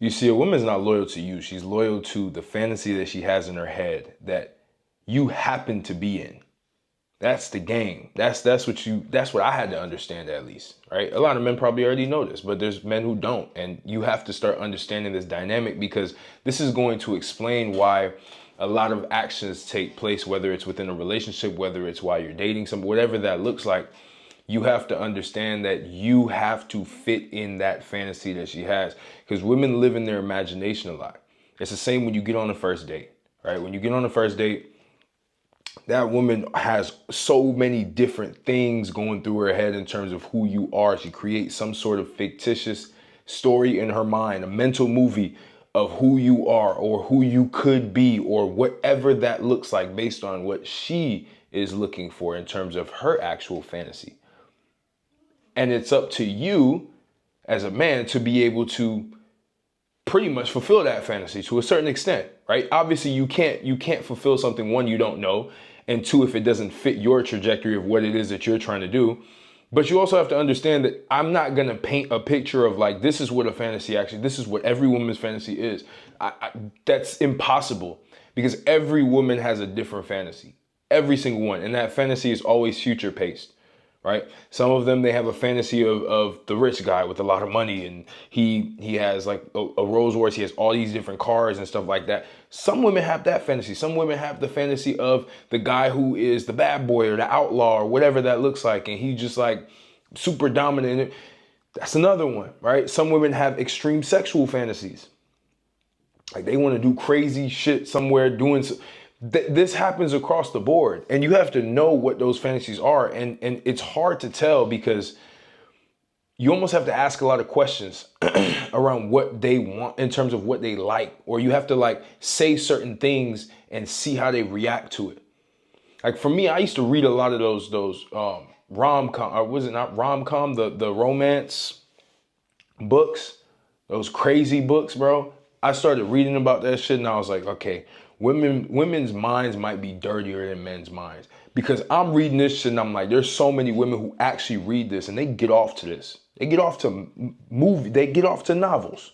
You see, a woman's not loyal to you. She's loyal to the fantasy that she has in her head that you happen to be in. That's the game. That's what I had to understand, at least, right? A lot of men probably already know this, but there's men who don't. And you have to start understanding this dynamic, because this is going to explain why a lot of actions take place, whether it's within a relationship, whether it's while you're dating someone, whatever that looks like. You have to understand that you have to fit in that fantasy that she has, because women live in their imagination a lot. It's the same when you get on the first date, right? When you get on the first date, that woman has so many different things going through her head in terms of who you are. She creates some sort of fictitious story in her mind, a mental movie of who you are or who you could be or whatever that looks like based on what she is looking for in terms of her actual fantasy. And it's up to you as a man to be able to pretty much fulfill that fantasy to a certain extent, right? Obviously, you can't fulfill something, one, you don't know, and two, if it doesn't fit your trajectory of what it is that you're trying to do. But you also have to understand that I'm not gonna paint a picture of like, this is what a fantasy actually, this is what every woman's fantasy is. That's impossible, because every woman has a different fantasy, every single one, and that fantasy is always future paced. Right? Some of them, they have a fantasy of the rich guy with a lot of money, and he has like a Rolls Royce, he has all these different cars and stuff like that. Some women have that fantasy. Some women have the fantasy of the guy who is the bad boy or the outlaw or whatever that looks like, and he just like super dominant. That's another one, right? Some women have extreme sexual fantasies. Like they want to do crazy shit somewhere doing this happens across the board, and you have to know what those fantasies are, and it's hard to tell because you almost have to ask a lot of questions around what they want in terms of what they like, or you have to like say certain things and see how they react to it. Like for me, I used to read a lot of those rom-com, or was it not rom-com, the romance books, those crazy books, bro. I started reading about that shit and I was like, okay, women's minds might be dirtier than men's minds, because I'm reading this shit and I'm like, there's so many women who actually read this and they get off to this. They get off to they get off to novels.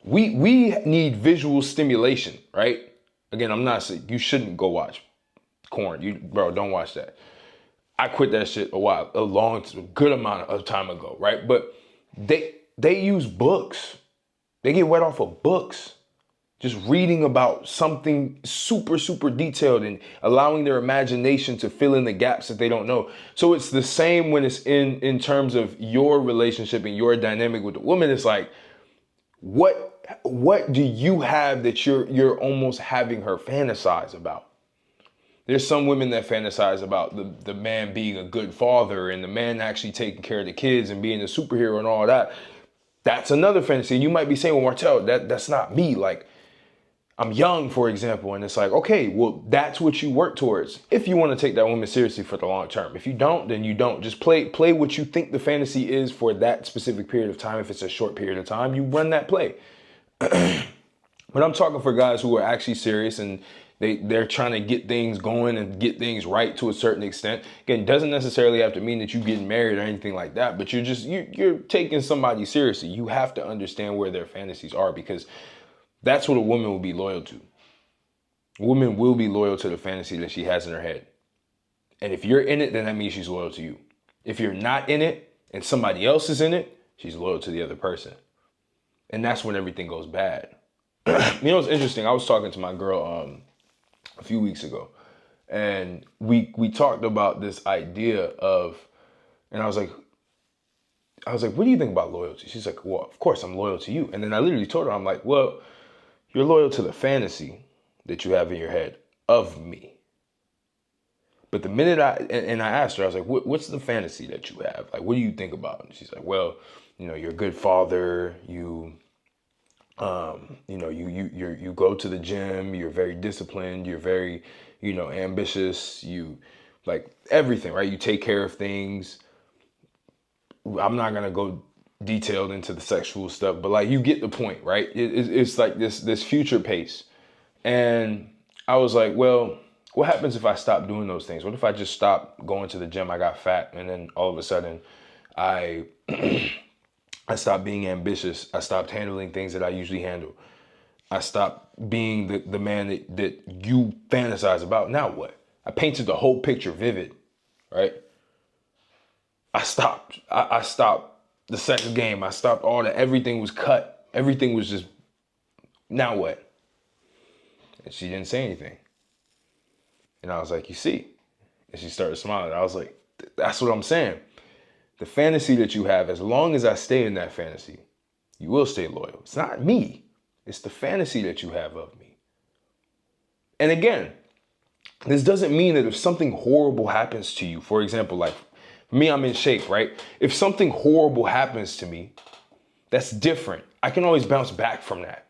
We need visual stimulation, right? Again, I'm not saying you shouldn't go watch corn. Bro, don't watch that. I quit that shit a good amount of time ago, right? But they use books. They get wet off of books. Just reading about something super, super detailed and allowing their imagination to fill in the gaps that they don't know. So it's the same when it's in terms of your relationship and your dynamic with the woman. It's like, what do you have that you're almost having her fantasize about? There's some women that fantasize about the man being a good father and the man actually taking care of the kids and being a superhero and all that. That's another fantasy. You might be saying, well, Martell, that's not me. Like, I'm young, for example, and it's like, okay, well, that's what you work towards if you want to take that woman seriously for the long term. If you don't, then you don't. Just play what you think the fantasy is for that specific period of time. If it's a short period of time, you run that play. But I'm talking for guys who are actually serious and they're trying to get things going and get things right to a certain extent. Again, doesn't necessarily have to mean that you're getting married or anything like that, but you're taking somebody seriously. You have to understand where their fantasies are, because that's what a woman will be loyal to. A woman will be loyal to the fantasy that she has in her head. And if you're in it, then that means she's loyal to you. If you're not in it and somebody else is in it, she's loyal to the other person. And that's when everything goes bad. You know, it's interesting. I was talking to my girl a few weeks ago, and we talked about this idea of, and I was like, what do you think about loyalty? She's like, well, of course I'm loyal to you. And then I literally told her, I'm like, well, you're loyal to the fantasy that you have in your head of me. But the minute I asked her, I was like, what's the fantasy that you have? Like, what do you think about? And she's like, well, you're a good father. You go to the gym. You're very disciplined. You're very, ambitious. You like everything, right? You take care of things. I'm not going to go detailed into the sexual stuff, but like you get the point, right? It's like this future pace. And I was like, well, what happens if I stop doing those things? What if I just stop going to the gym? I got fat, and then all of a sudden I I stopped being ambitious. I stopped handling things that I usually handle. I stopped being the man that you fantasize about. Now what? I painted the whole picture vivid, right? I stopped. I stopped the sex game. I stopped all that. Everything was cut. Everything was just, now what? And she didn't say anything. And I was like, you see? And she started smiling. I was like, that's what I'm saying. The fantasy that you have, as long as I stay in that fantasy, you will stay loyal. It's not me. It's the fantasy that you have of me. And again, this doesn't mean that if something horrible happens to you, for example, like me, I'm in shape, right? If something horrible happens to me, that's different. I can always bounce back from that,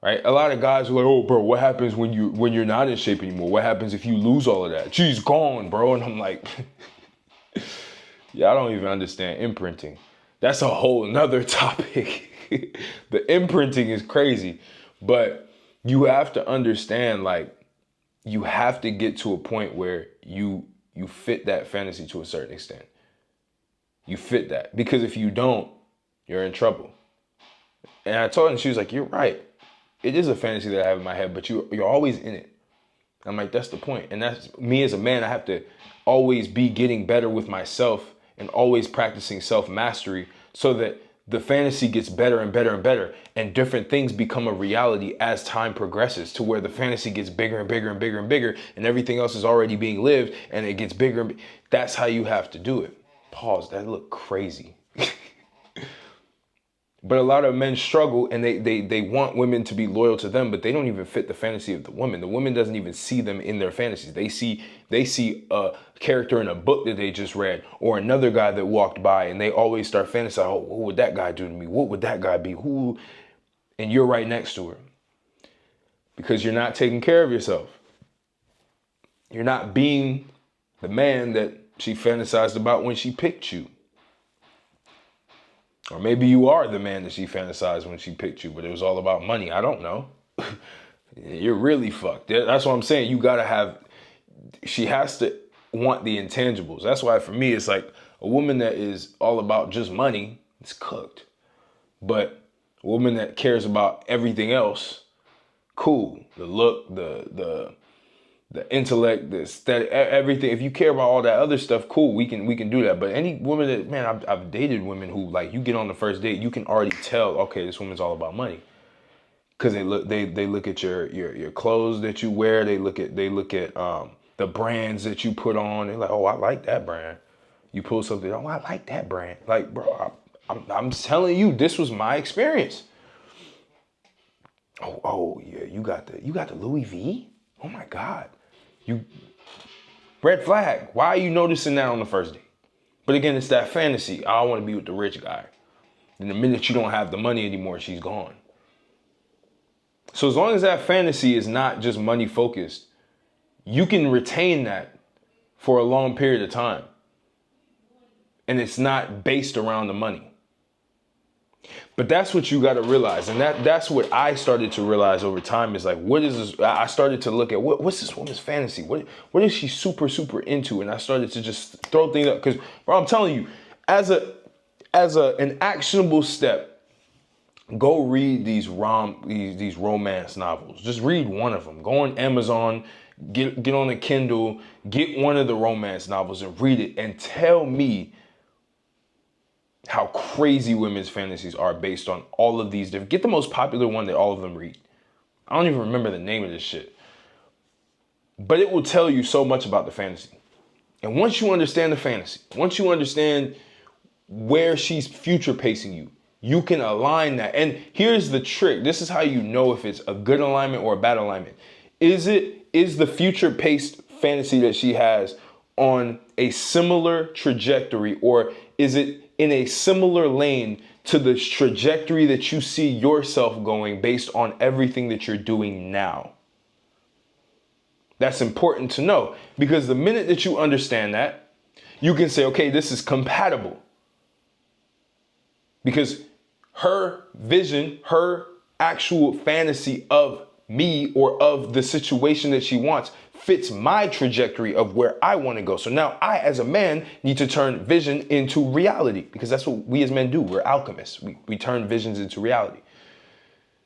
right? A lot of guys are like, oh, bro, what happens when you're not in shape anymore? What happens if you lose all of that? She's gone, bro. And I'm like, yeah, I don't even understand imprinting. That's a whole nother topic. The imprinting is crazy, but you have to understand, like, you have to get to a point where you fit that fantasy to a certain extent. You fit that, because if you don't, you're in trouble. And I told her, and she was like, you're right. It is a fantasy that I have in my head, but you're always in it. I'm like, that's the point. And that's me as a man. I have to always be getting better with myself and always practicing self-mastery so that the fantasy gets better and better and better, and different things become a reality as time progresses, to where the fantasy gets bigger and bigger and bigger and bigger, and everything else is already being lived, and it gets bigger. That's how you have to do it. Pause. That looked crazy. But a lot of men struggle, and they want women to be loyal to them, but they don't even fit the fantasy of the woman. The woman doesn't even see them in their fantasies. They see a character in a book that they just read, or another guy that walked by, and they always start fantasizing, oh, what would that guy do to me? What would that guy be? Who? And you're right next to her. Because you're not taking care of yourself. You're not being the man that she fantasized about when she picked you. Or maybe you are the man that she fantasized when she picked you, but it was all about money. I don't know. You're really fucked. That's what I'm saying. You gotta have, she has to want the intangibles. That's why for me, it's like a woman that is all about just money, it's cooked. But a woman that cares about everything else, cool. The look, the intellect, the aesthetic, everything. If you care about all that other stuff, cool, we can do that. But any woman that, man, I've dated women who, like, you get on the first date, you can already tell, okay, this woman's all about money. Because they look at your clothes that you wear, they look at the brands that you put on. They're like, oh, I like that brand. You pull something, oh, I like that brand. Like, bro, I'm telling you, this was my experience. Oh yeah, you got the Louis V? Oh my God. Red flag. Why are you noticing that on the first date? But again, it's that fantasy. I want to be with the rich guy. And the minute you don't have the money anymore, she's gone. So as long as that fantasy is not just money focused, you can retain that for a long period of time. And it's not based around the money. But that's what you got to realize. And that's what I started to realize over time, is like, what is this? I started to look at what's this woman's fantasy? What is she super, super into? And I started to just throw things up. Because, bro, I'm telling you, as an actionable step, go read these romance novels. Just read one of them. Go on Amazon, get on a Kindle, get one of the romance novels and read it, and tell me how crazy women's fantasies are based on all of these different. Get the most popular one that all of them read. I don't even remember the name of this shit. But it will tell you so much about the fantasy. And once you understand the fantasy, once you understand where she's future pacing you, you can align that. And here's the trick. This is how you know if it's a good alignment or a bad alignment. Is the future paced fantasy that she has on a similar trajectory, or is it in a similar lane to the trajectory that you see yourself going based on everything that you're doing now? That's important to know, because the minute that you understand that, you can say, okay, this is compatible. Because her vision, her actual fantasy of me or of the situation that she wants fits my trajectory of where I want to go. So now I, as a man, need to turn vision into reality, because that's what we as men do. We're alchemists. We turn visions into reality.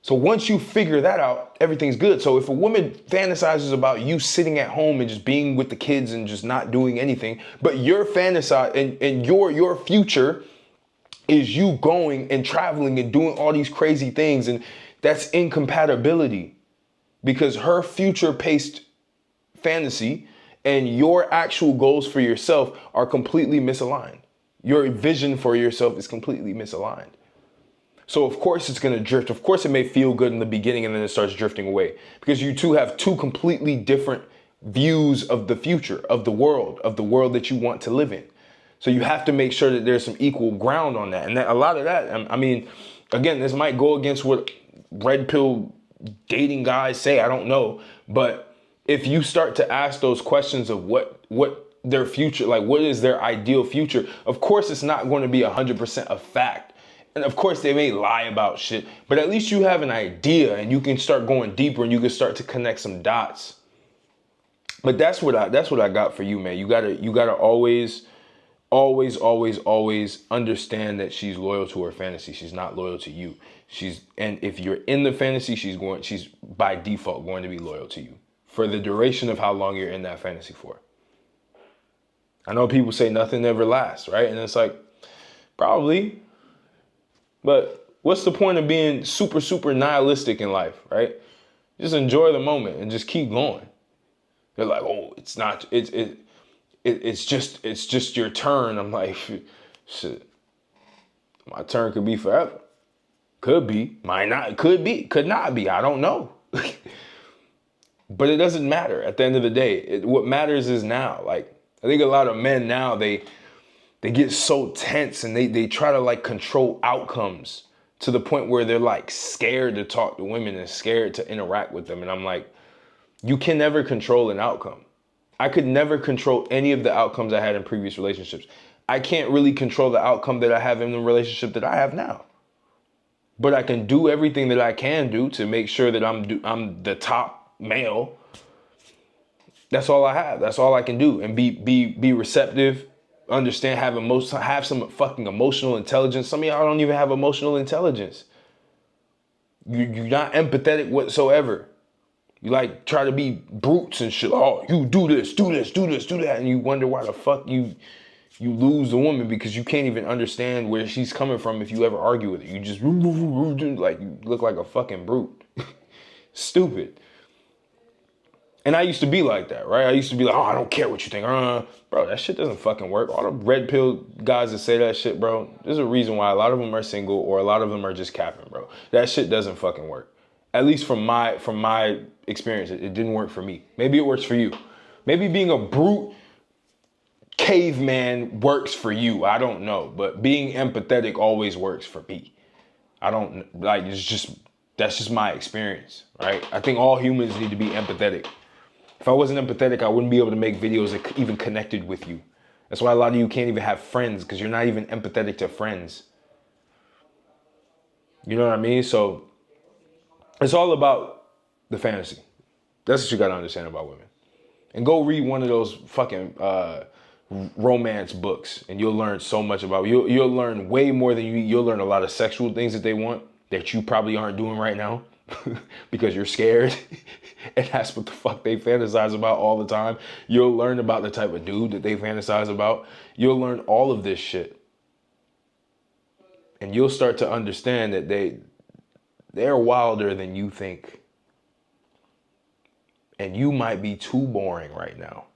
So once you figure that out, everything's good. So if a woman fantasizes about you sitting at home and just being with the kids and just not doing anything, but your fantasize and your future is you going and traveling and doing all these crazy things, and that's incompatibility, because her future paced fantasy and your actual goals for yourself are completely misaligned. Your vision for yourself is completely misaligned. So of course it's going to drift. Of course it may feel good in the beginning and then it starts drifting away, because you two have two completely different views of the future, of the world that you want to live in. So you have to make sure that there's some equal ground on that. And that, a lot of that, I mean, again, this might go against what red pill dating guys say, I don't know. But if you start to ask those questions of what their future, like what is their ideal future, of course it's not going to be 100% a fact. And of course they may lie about shit, but at least you have an idea and you can start going deeper and you can start to connect some dots. But that's what I got for you, man. You gotta always understand that she's loyal to her fantasy. She's not loyal to you. And if you're in the fantasy, she's by default going to be loyal to you for the duration of how long you're in that fantasy for. I know people say nothing ever lasts, right? And it's like, probably. But what's the point of being super, super nihilistic in life, right? Just enjoy the moment and just keep going. They're like, oh, it's just your turn. I'm like, shit, my turn could be forever. Could be, might not, could be, could not be. I don't know. But it doesn't matter at the end of the day. What matters is now. Like, I think a lot of men now, they get so tense and they try to like control outcomes to the point where they're like scared to talk to women and scared to interact with them. And I'm like, you can never control an outcome. I could never control any of the outcomes I had in previous relationships. I can't really control the outcome that I have in the relationship that I have now. But I can do everything that I can do to make sure that I'm the top male. That's all I have. That's all I can do. And be receptive. Understand, have some fucking emotional intelligence. Some of y'all don't even have emotional intelligence. You're not empathetic whatsoever. You like try to be brutes and shit. Oh, you do this, do that. And you wonder why the fuck you lose the woman, because you can't even understand where she's coming from if you ever argue with her. You just like, you look like a fucking brute. Stupid. And I used to be like that, right? I used to be like, oh, I don't care what you think. Bro, that shit doesn't fucking work. All the red pill guys that say that shit, bro, there's a reason why a lot of them are single or a lot of them are just capping, bro. That shit doesn't fucking work. At least from my experience, it didn't work for me. Maybe it works for you. Maybe being a brute caveman works for you. I don't know. But being empathetic always works for me. I don't, like, that's just my experience, right? I think all humans need to be empathetic. If I wasn't empathetic, I wouldn't be able to make videos that even connected with you. That's why a lot of you can't even have friends, because you're not even empathetic to friends. You know what I mean? So it's all about the fantasy. That's what you got to understand about women. And go read one of those fucking romance books, and you'll learn so much about you'll learn way more than you'll learn a lot of sexual things that they want that you probably aren't doing right now. Because you're scared and that's what the fuck they fantasize about all the time. You'll learn about the type of dude that they fantasize about. You'll learn all of this shit. And you'll start to understand that they're wilder than you think. And you might be too boring right now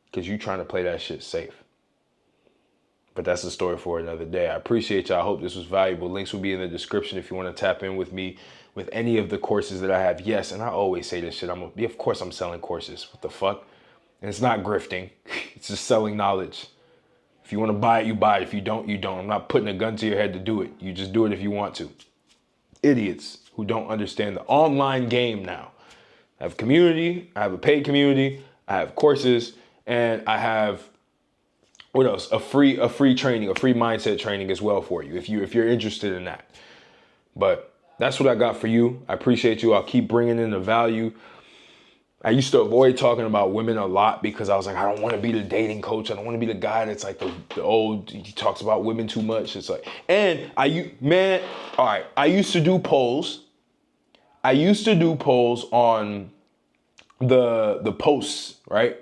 because you're trying to play that shit safe. But that's a story for another day. I appreciate y'all. I hope this was valuable. Links will be in the description if you want to tap in with me with any of the courses that I have. Yes, and I always say this shit. Of course I'm selling courses. What the fuck? And it's not grifting. It's just selling knowledge. If you want to buy it, you buy it. If you don't, you don't. I'm not putting a gun to your head to do it. You just do it if you want to. Idiots who don't understand the online game now. I have community. I have a paid community. I have courses. And I have, what else? A free training, a free mindset training as well for you if you're interested in that. But that's what I got for you. I appreciate you. I'll keep bringing in the value. I used to avoid talking about women a lot because I was like, I don't want to be the dating coach. I don't want to be the guy that's like the old, he talks about women too much. It's like, and all right, I used to do polls. I used to do polls on the posts, right?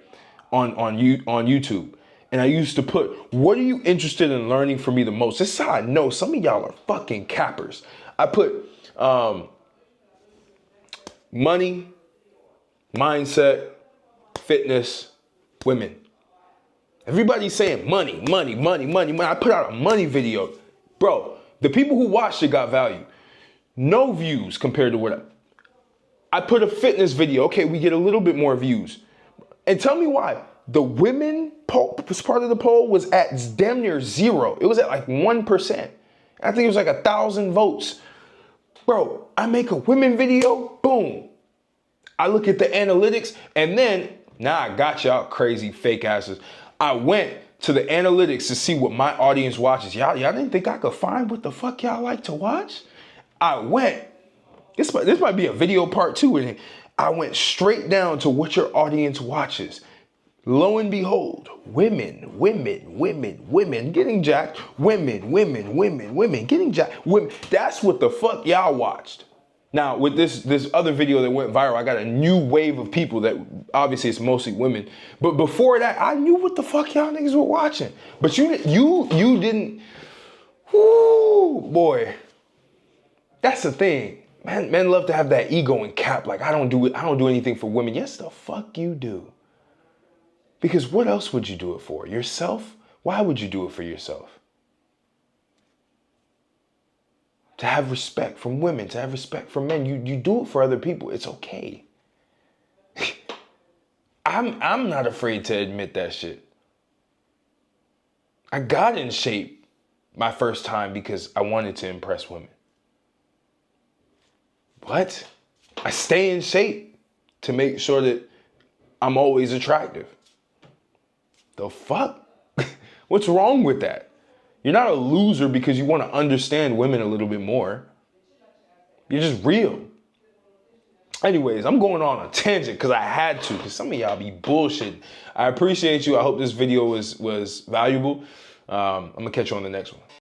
On YouTube. And I used to put, what are you interested in learning from me the most? This is how I know some of y'all are fucking cappers. I put money, mindset, fitness, women. Everybody's saying money, money, money, money, money. I put out a money video. Bro, the people who watched it got value. No views compared to what I put a fitness video. Okay, we get a little bit more views. And tell me why. The women poll, part of the poll was at damn near zero. It was at like 1%. I think it was like 1,000 votes. Bro, I make a women video, boom. I look at the analytics, and then, now I got y'all crazy fake asses. I went to the analytics to see what my audience watches. Y'all didn't think I could find what the fuck y'all like to watch? I went, this might be a video part 2 in it. I went straight down to what your audience watches. Lo and behold, women getting jacked. Women getting jacked. Women. That's what the fuck y'all watched. Now, with this other video that went viral, I got a new wave of people that obviously it's mostly women. But before that, I knew what the fuck y'all niggas were watching. But you didn't. Whoo, boy. That's the thing. Men love to have that ego and cap. Like, I don't do anything for women. Yes, the fuck you do. Because what else would you do it for? Yourself? Why would you do it for yourself? To have respect from women, to have respect from men. You do it for other people. It's okay. I'm not afraid to admit that shit. I got in shape my first time because I wanted to impress women. What? I stay in shape to make sure that I'm always attractive. The fuck? What's wrong with that? You're not a loser because you want to understand women a little bit more. You're just real. Anyways, I'm going on a tangent because I had to, because some of y'all be bullshitting. I appreciate you. I hope this video was valuable. I'm going to catch you on the next one.